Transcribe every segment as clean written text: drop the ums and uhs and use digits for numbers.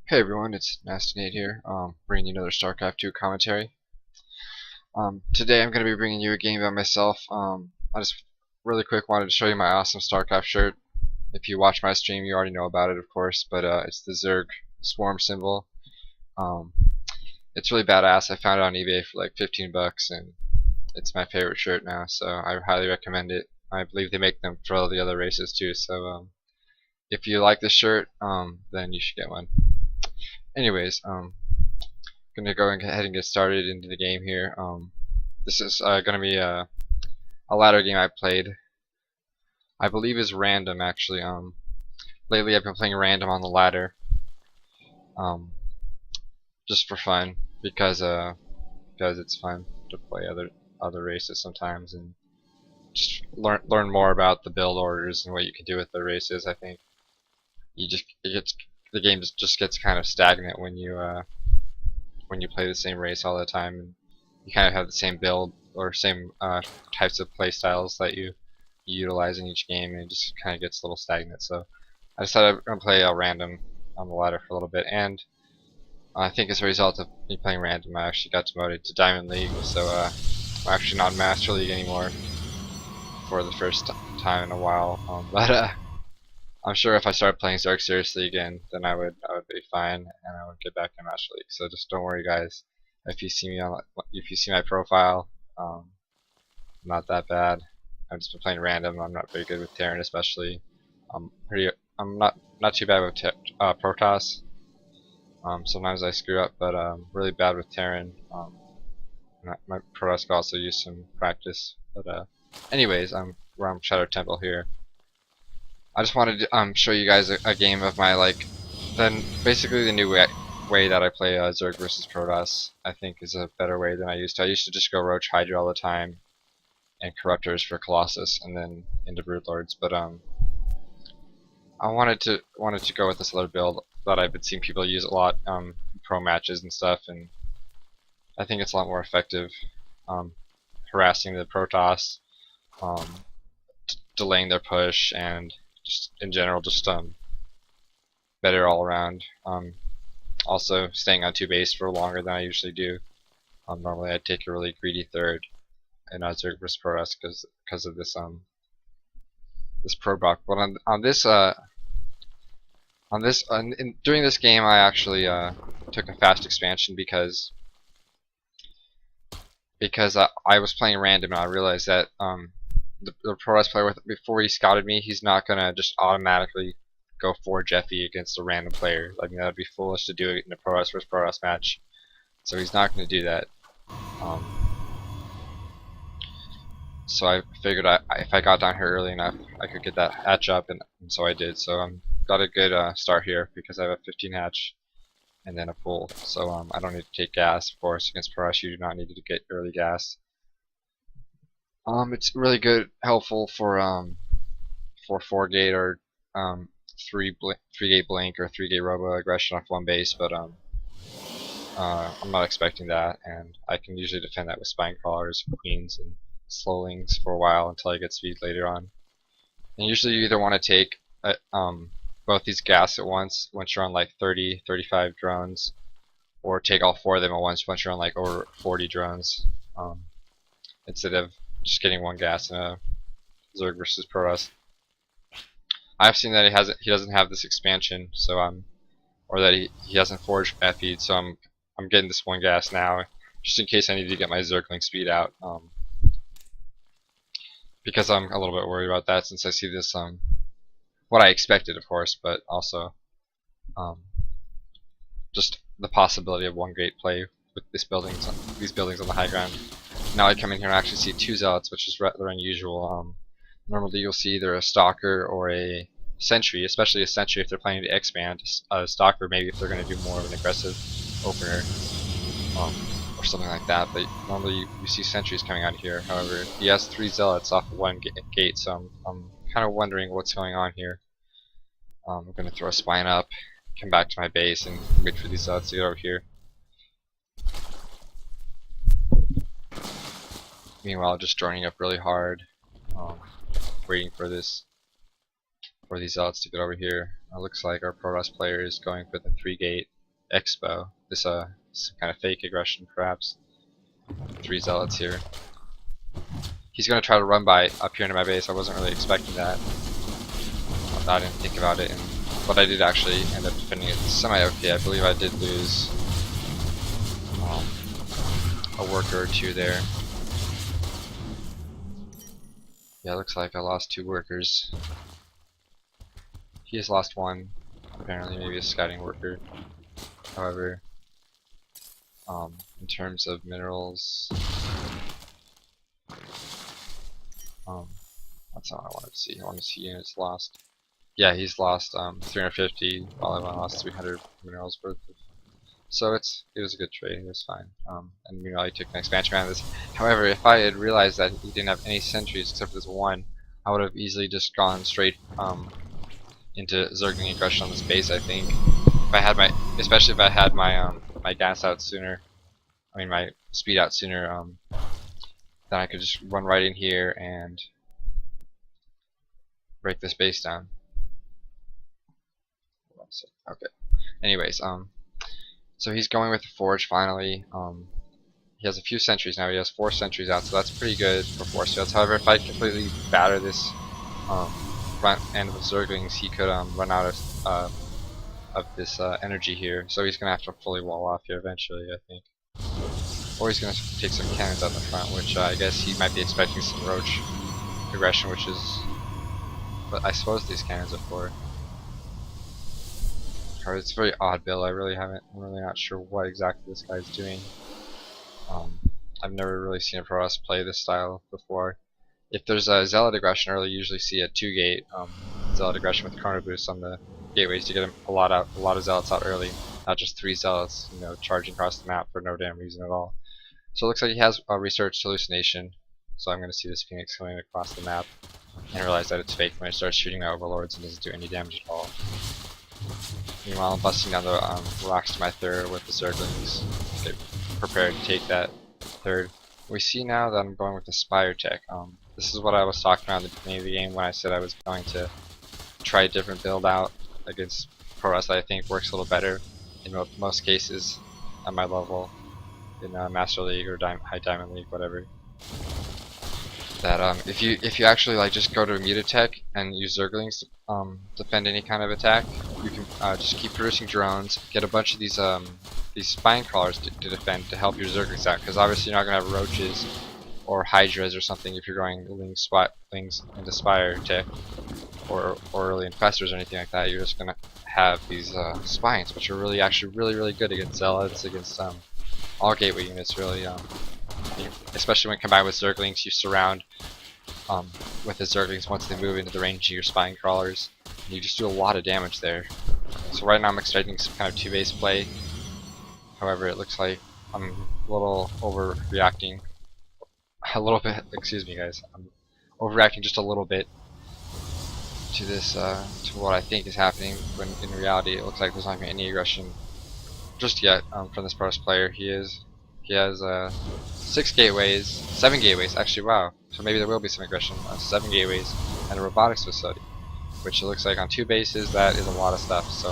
Hey everyone, it's NastyNate here, bringing you another StarCraft 2 commentary. Today I'm going to be bringing you a game by myself. I just really quick wanted to show you my awesome StarCraft shirt. If you watch my stream, you already know about it, of course, but it's the Zerg swarm symbol. Um, it's really badass. I found it on eBay for like 15 bucks, and it's my favorite shirt now, so I highly recommend it. I believe they make them for all the other races too, so if you like this shirt, then you should get one. Anyways, gonna go ahead and get started into the game here. This is gonna be a ladder game I played. I believe is random actually. Lately I've been playing random on the ladder, um, just for fun because it's fun to play other races sometimes and just learn more about the build orders and what you can do with the races. I think the game just gets kind of stagnant when you play the same race all the time, and you kind of have the same build or same types of play styles that you utilize in each game, and it just kind of gets a little stagnant. So I decided I'm going to play random on the ladder for a little bit, and I think as a result of me playing random, I actually got demoted to Diamond League, so I'm actually not in Master League anymore for the first time in a while. But I'm sure if I started playing Zerg seriously again, then I would be fine and I would get back in Master League. So just don't worry, guys. If you see me if you see my profile, I'm not that bad. I've just been playing random. I'm not very good with Terran, especially. I'm not too bad with Protoss. Sometimes I screw up, but really bad with Terran. My Protoss could also use some practice. But anyways, we're on Shadow Temple here. I just wanted to show you guys a game of my basically the new way that I play Zerg versus Protoss. I think is a better way than I used to. I used to just go Roach Hydra all the time and Corruptors for Colossus and then into Broodlords. But I wanted to go with this other build that I've been seeing people use a lot pro matches and stuff, and I think it's a lot more effective harassing the Protoss, delaying their push, and just in general just better all around. Also staying on 2 base for longer than I usually do. Normally I take a really greedy third in Zerg vs Protoss because of this this pro block. But during this game I actually took a fast expansion because I was playing random and I realized that the Protoss player before he scouted me, he's not gonna just automatically go for Jeffy against a random player. I mean, that would be foolish to do it in a Protoss vs Protoss match. So he's not gonna do that. So I figured if I got down here early enough, I could get that hatch up, and so I did. So got a good start here because I have a 15 hatch and then a full. So I don't need to take gas. Of course, against Protoss, you do not need to get early gas. It's really good, helpful for 4-gate or 3-gate blink or 3-gate robo aggression off one base, but I'm not expecting that, and I can usually defend that with spine crawlers, queens, and slowlings for a while until I get speed later on. And usually you either want to take both these gas at once you're on like 30, 35 drones, or take all 4 of them at once you're on like over 40 drones, instead of just getting one gas in a Zerg versus Protoss. I've seen that he doesn't have this expansion, so or that he hasn't forged FE'd, so I'm getting this one gas now, just in case I need to get my Zergling speed out. Because I'm a little bit worried about that since I see this what I expected, of course, but also just the possibility of 1-gate play with these buildings on the high ground. Now I come in here and actually see 2 zealots, which is rather unusual. Normally you'll see either a stalker or a sentry, especially a sentry if they're planning to expand. A stalker maybe if they're going to do more of an aggressive opener or something like that. But normally you see sentries coming out here. However, he has 3 zealots off of 1 gate, so I'm kind of wondering what's going on here. I'm going to throw a spine up, come back to my base, and wait for these zealots to get over here. Meanwhile, just joining up really hard, waiting for these zealots to get over here. It looks like our Protoss player is going for the 3-gate expo. This some kind of fake aggression perhaps. 3 zealots here. He's gonna try to run by up here into my base. I wasn't really expecting that. I didn't think about it, but I did actually end up defending it semi-okay. I believe I did lose a worker or 2 there. Yeah, it looks like I lost 2 workers. He has lost 1, apparently, maybe a scouting worker. However, in terms of minerals, that's not what I wanted to see. I wanted to see units lost. Yeah, he's lost 350, while I lost 300 minerals worth of. So it was a good trade. It was fine. And meanwhile, he took an expansion around this. However, if I had realized that he didn't have any sentries except for this 1, I would have easily just gone straight into Zergling aggression on this base. I think if I had especially if I had my my gas out sooner, I mean my speed out sooner, then I could just run right in here and break this base down. Okay. Anyways, so he's going with the forge finally. He has a few sentries now. He has 4 sentries out, so that's pretty good for force fields. However, if I completely batter this front end with Zerglings, he could run out of this energy here. So he's gonna have to fully wall off here eventually, I think. Or he's gonna take some cannons out the front, which I guess he might be expecting some roach aggression, which is what I suppose these cannons are for. It's a very odd build. I'm really not sure what exactly this guy's doing. I've never really seen a pro us play this style before. If there's a zealot aggression early, you usually see a 2-gate zealot aggression with chrono boost on the gateways to get a lot of zealots out early, not just 3 zealots, charging across the map for no damn reason at all. So it looks like he has a researched hallucination. So I'm going to see this phoenix coming across the map and realize that it's fake when it starts shooting my overlords and doesn't do any damage at all. Meanwhile, I'm busting down the rocks to my 3rd with the Zerglings. Get prepared to take that 3rd. We see now that I'm going with the Spire tech. This is what I was talking about at the beginning of the game when I said I was going to try a different build out against Pro-Russ that I think works a little better in most cases at my level in Master League or High Diamond League, whatever. That if you actually just go to a Mutatech and use Zerglings to defend any kind of attack, you can just keep producing drones, get a bunch of these spine crawlers to defend to help your Zerglings out, because obviously you're not gonna have roaches or hydras or something if you're going lings into Spire tech or early infestors or anything like that. You're just gonna have these spines, which are actually really good against zealots, against all gateway units really. Especially when combined with Zerglings, you surround with the Zerglings once they move into the range of your spine crawlers. And you just do a lot of damage there. So right now I'm expecting some kind of 2-base play. However, it looks like I'm a little overreacting. A little bit, excuse me guys. I'm overreacting just a little bit to this, to what I think is happening, when in reality it looks like there's not going to be any aggression just yet from this Pro-Russ player. He has 6 gateways, 7 gateways, actually, wow. So maybe there will be some aggression. 7 gateways and a robotics facility, which it looks like on 2 bases, that is a lot of stuff. So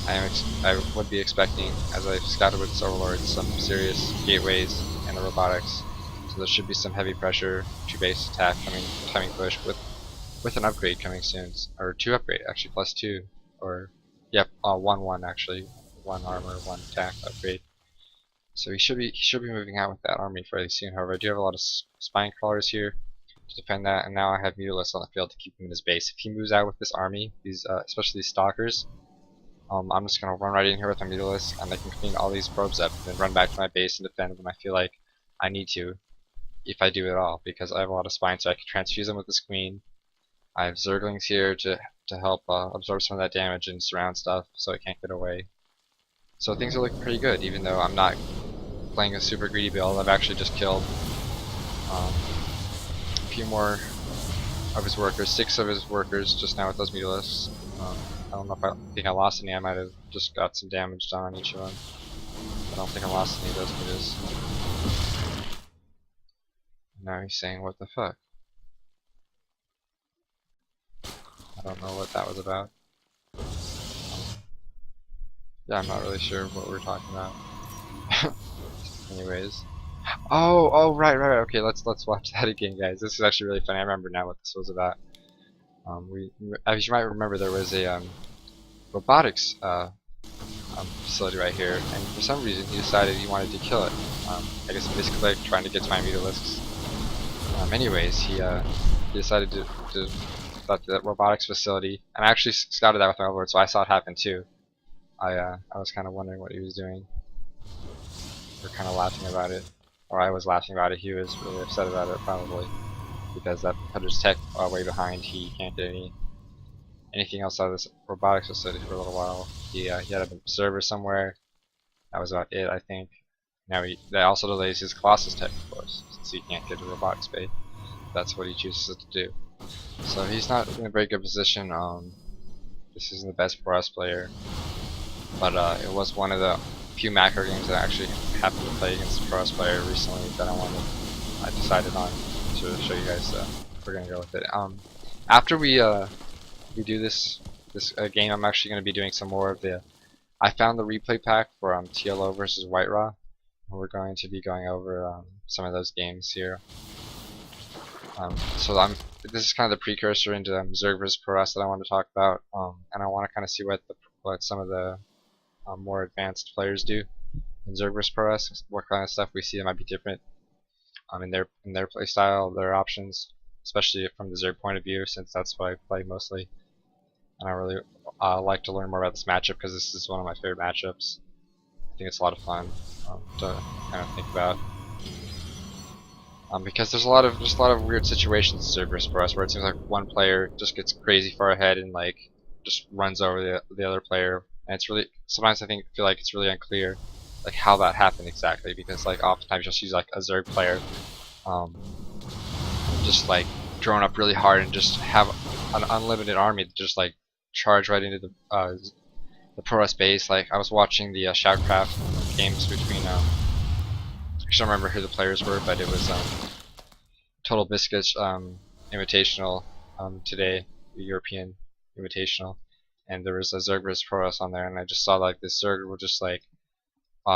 I would be expecting, as I've scouted with this Overlord, some serious gateways and a robotics. So there should be some heavy pressure 2-base attack coming push with an upgrade coming soon, or 2 upgrade actually, +2, or yep, 1 actually, 1 armor, 1 attack upgrade. So he should be moving out with that army fairly soon. However, I do have a lot of spine crawlers here to defend that, and now I have Mutalisks on the field to keep him in his base. If he moves out with this army, especially these stalkers, I'm just gonna run right in here with my Mutalisks, and I can clean all these probes up, and then run back to my base and defend when I feel like I need to, if I do at all, because I have a lot of spine, so I can transfuse them with this queen. I have Zerglings here to help absorb some of that damage and surround stuff, so it can't get away. So things are looking pretty good, even though I'm not playing a super greedy build. I've actually just killed a few more of his workers, 6 of his workers just now with those Mutalisks. I don't know if I think I lost any. I might have just got some damage done on each of them. I don't think I lost any of those Mutalisks. Now he's saying, what the fuck? I don't know what that was about. Yeah, I'm not really sure what we're talking about. Anyways. Oh, right. Okay, let's watch that again, guys. This is actually really funny. I remember now what this was about. As you might remember, there was a robotics facility right here, and for some reason he decided he wanted to kill it. I guess he misclicked trying to get to my mutalisks. Anyways, he decided to that the robotics facility, and I actually scouted that with my overlord, so I saw it happen too. I was kind of wondering what he was doing. We were kind of laughing about it, or I was laughing about it. He was really upset about it probably because that put his tech way behind. He can't get anything else out of this robotics facility for a little while. He had a server somewhere. That was about it, I think. Now that also delays his Colossus tech, of course, since he can't get to robotics bay. That's what he chooses to do. So he's not in a very good position. This isn't the best for us player, but it was one of the few macro games that I actually happened to play against a pro us player recently that I decided on to show you guys. We're gonna go with it. After we do this game, I'm actually gonna be doing some more of the. I found the replay pack for TLO versus White Raw. And we're going to be going over some of those games here. This is kind of the precursor into Zerg vs Pro Rest that I want to talk about, and I want to kind of see what some of the more advanced players do in Zerg vs Pro Rest. What kind of stuff we see that might be different in their play style, their options, especially from the Zerg point of view, since that's what I play mostly. And I really like to learn more about this matchup because this is one of my favorite matchups. I think it's a lot of fun to kind of think about. Because there's a lot of weird situations in Zerg vs Pro Rest where it seems like one player just gets crazy far ahead and like just runs over the other player, and it's really sometimes I feel like it's really unclear like how that happened exactly, because like oftentimes you'll see like a Zerg player just like drone up really hard and just have an unlimited army that just like charge right into the Pro Rest base. Like I was watching the Shoutcraft games between I don't remember who the players were, but it was Total Biscuits Invitational today, the European Invitational, and there was a Zerg vs Pro Rest on there, and I just saw like this Zerg will just like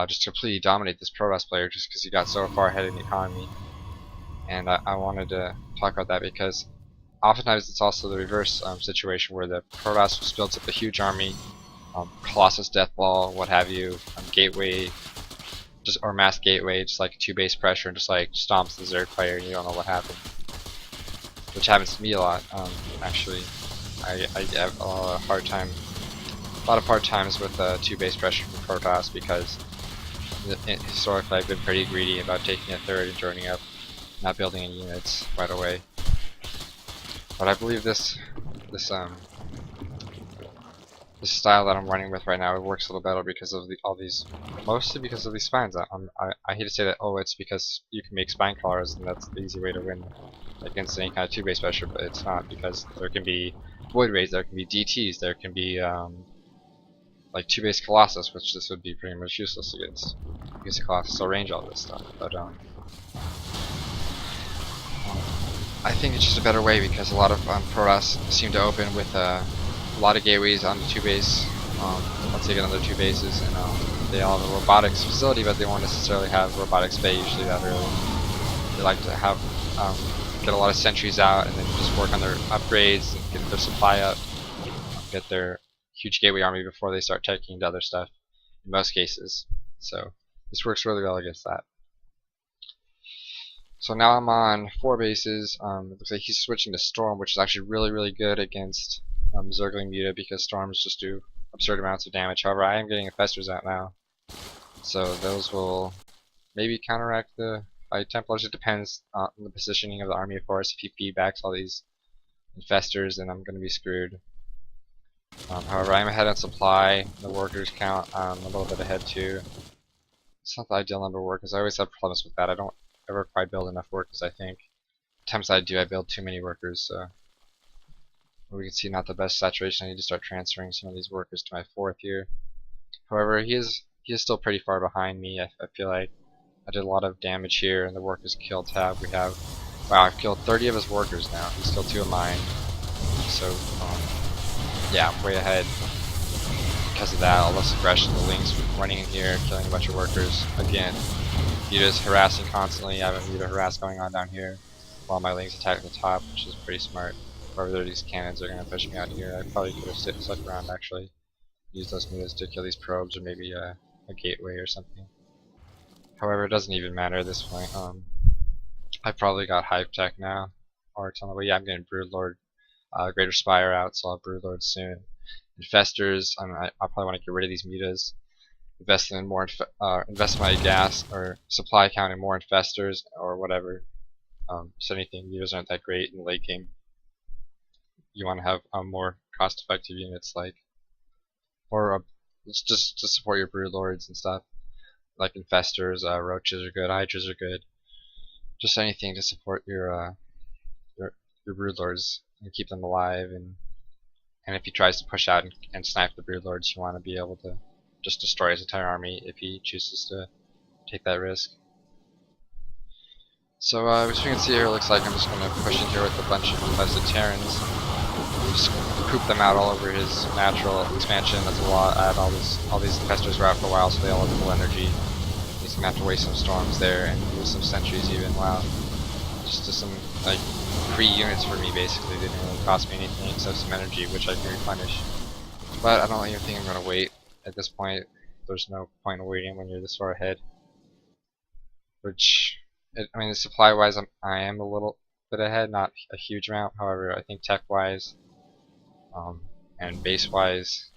just completely dominate this Pro Rest player just because he got so far ahead in the economy. And I wanted to talk about that because oftentimes it's also the reverse situation where the Pro Rest just builds up a huge army, Colossus Deathball, what have you, Gateway, or Mass Gateway, just like 2 base pressure and just like stomps the Zerg player and you don't know what happened. Which happens to me a lot, actually. I have a lot of hard times with 2 base pressure from Protoss because historically I've been pretty greedy about taking a third and joining up, not building any units right away. But I believe this style that I'm running with right now, it works a little better because of mostly because of these spines. I hate to say that, oh, it's because you can make spine crawlers and that's the easy way to win against any kind of 2 base pressure, but it's not, because there can be void raids, there can be DTs, there can be like 2 base Colossus, which this would be pretty much useless against, because the Colossus will range all this stuff. But I think it's just a better way because a lot of Protoss seem to open with a lot of gateways on the 2 base once they get on their 2 bases, and they all have a robotics facility, but they won't necessarily have robotics bay usually that early. They like to have get a lot of sentries out and then just work on their upgrades and get their supply up, get their huge gateway army before they start taking into other stuff in most cases. So this works really well against that. So now I'm on 4 bases. It looks like he's switching to Storm, which is actually really good against Zergling Muta, because Storms just do absurd amounts of damage. However, I am getting Infestors out now, so those will maybe counteract the Templars. It depends on the positioning of the army, of course. If he feedbacks all these Infestors, then I'm going to be screwed. However, I'm ahead on supply. The workers count a little bit ahead too. It's not the ideal number of workers. I always have problems with that. I don't ever quite build enough workers, I think. Times I do, I build too many workers, so we can see not the best saturation. I need to start transferring some of these workers to my 4th here. However, he is still pretty far behind me. I feel like I did a lot of damage here, and the workers killed tab. Wow, I've killed 30 of his workers now. He's killed 2 of mine. So yeah, I'm way ahead. because of that, all this aggression, the Lings running in here, killing a bunch of workers. Again, Muta's harassing constantly. I have a Muta harass going on down here, while my Lings attack the top, which is pretty smart. However, these cannons are going to push me out here. I probably could have stuck around actually. Use those Mutas to kill these probes or maybe a gateway or something. However, it doesn't even matter at this point. I probably got Hive Tech now, or it's on the way. Yeah, I'm getting Broodlord, Greater Spire out, so I'll have Broodlord soon. Infestors, I'll probably want to get rid of these Mutas. Invest in more, invest my gas or supply count in more Infestors or whatever. So anything, Mutas aren't that great in the late game. You want to have more cost-effective units like, or just to support your Broodlords and stuff. Like Infestors, Roaches are good, Hydras are good. Just anything to support your Broodlords and keep them alive. And if he tries to push out and snipe the Broodlords, you want to be able to just destroy his entire army if he chooses to take that risk. So as you can see here, it looks like I'm just going to push in here with a bunch of infested Terrans. Just poop them out all over his natural expansion. That's a lot. I had all these infestors were out for a while, so they all have full energy. He's gonna have to waste some storms there and lose some sentries even. Wow, just some like free units for me basically. They didn't really cost me anything except some energy, which I can replenish. But I don't even think I'm gonna wait at this point. There's no point in waiting when you're this far ahead. Which, I mean, supply-wise, I am a little bit ahead, not a huge amount. However, I think tech-wise and base-wise,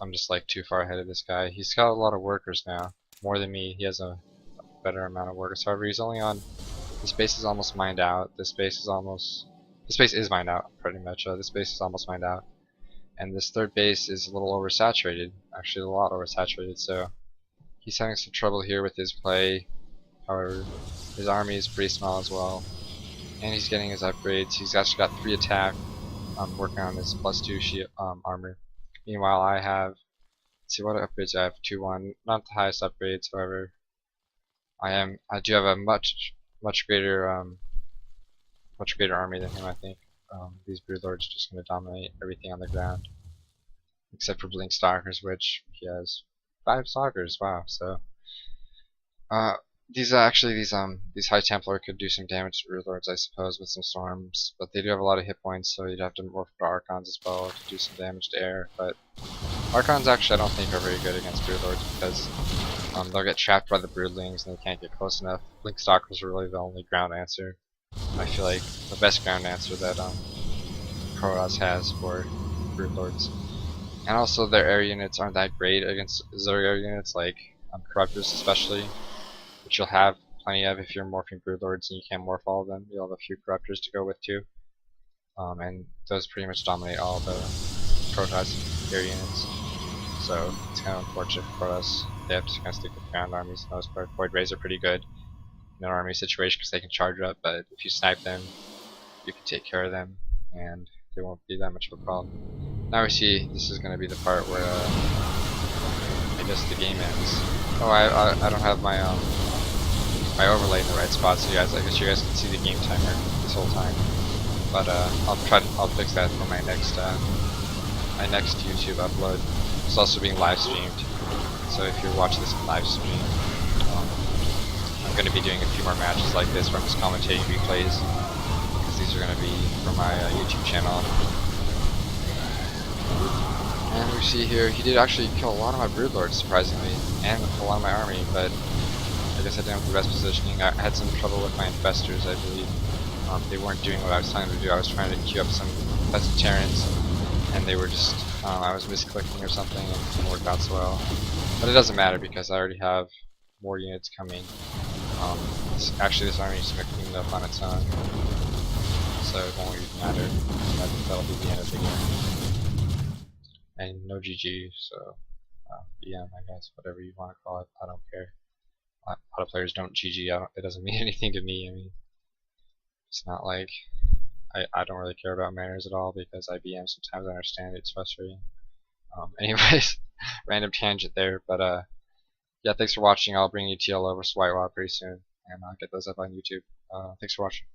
I'm just like too far ahead of this guy. He's got a lot of workers now, more than me. He has a better amount of workers. However, he's only on. This base is almost mined out. This base is mined out pretty much. This base is almost mined out, and this third base is a little oversaturated. Actually, a lot oversaturated. So he's having some trouble here with his play. However, his army is pretty small as well, and he's getting his upgrades. He's actually got 3 attack. Working on his +2 shield, armor. Meanwhile, I have, let's see what upgrades I have. 2-1, not the highest upgrades. However, I do have a much greater army than him. I think these Broodlords are just going to dominate everything on the ground, except for Blink Stalkers, which he has 5 Stalkers. Wow. So these High Templar could do some damage to Broodlords, I suppose, with some storms, but they do have a lot of hit points, so you'd have to morph to Archons as well to do some damage to air. But Archons actually I don't think are very good against Broodlords because they'll get trapped by the Broodlings and they can't get close enough. Blink Stalkers are really the only ground answer. I feel like the best ground answer that Protoss has for Broodlords. And also their air units aren't that great against Zerg air units, like Corruptors especially, which you'll have plenty of if you're morphing Broodlords and you can't morph all of them. You'll have a few Corruptors to go with too. And those pretty much dominate all the Protoss air units. So it's kind of unfortunate for Protoss. They have to kind of stick with ground armies for the most part. Void Rays are pretty good in an army situation because they can charge up, but if you snipe them, you can take care of them, and they won't be that much of a problem. Now we see this is going to be the part where I guess the game ends. Oh, I don't have my my overlay in the right spot, so I guess you guys can see the game timer this whole time. But I'll fix that for my next YouTube upload. It's also being live streamed, so if you're watching this live stream, I'm going to be doing a few more matches like this where I'm just commentating replays, because these are going to be for my YouTube channel. And we see here, he did actually kill a lot of my Broodlords, surprisingly, and a lot of my army, but I guess I didn't have the best positioning. I had some trouble with my Infestors, I believe. They weren't doing what I was telling them to do. I was trying to queue up some infested Terrans, and they were just, I was misclicking or something, and it didn't work out so well. But it doesn't matter because I already have more units coming. Actually, this army is cleaned up on its own, so it won't even matter. That'll be the end of the game. And no GG, so BM, I guess, whatever you want to call it. I don't care. A lot of players don't GG. It doesn't mean anything to me. I mean, it's not like I don't really care about manners at all because I BM. Sometimes I understand it's frustrating. Anyways, random tangent there, but yeah, thanks for watching. I'll bring you TL over White Wall pretty soon, and I'll get those up on YouTube. Thanks for watching.